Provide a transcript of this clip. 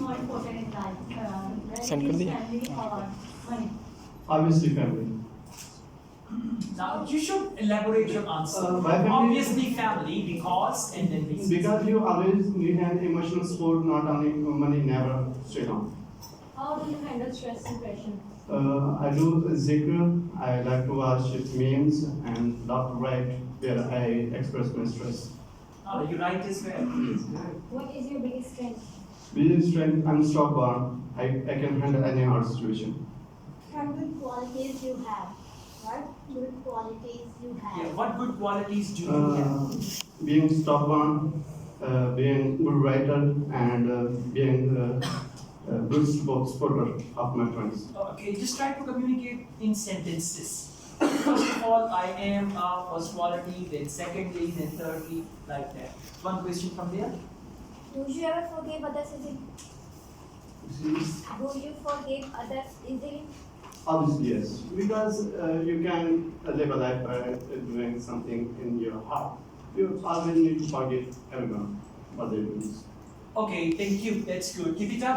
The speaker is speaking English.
more important in life? Send कर दिया? Family or money? Obviously, family. Now you should elaborate your answer. My family- Obviously family, because and then reasons. Because you always need an emotional support, not only money never stay down. How do you handle stress and pressure? I do zikr, I like to watch memes and love to write where I express my stress. You write as well. Yes, good. What is your biggest strength? Biggest strength, I'm stubborn. I can handle any hard situation. What good qualities you have? What good qualities you have? Yeah, what good qualities do you have? Being stubborn, being good writer, and being good supporter of my friends. Okay, just try to communicate in sentences. First of all, I am first quality, then secondly, then thirdly, like that. One question from there. Do you ever forgive others easily? Do you forgive others easily? Obviously, yes. Because you can live a life by doing something in your heart. You always need to forgive everyone what they do. Okay, thank you. That's good. Keep it up.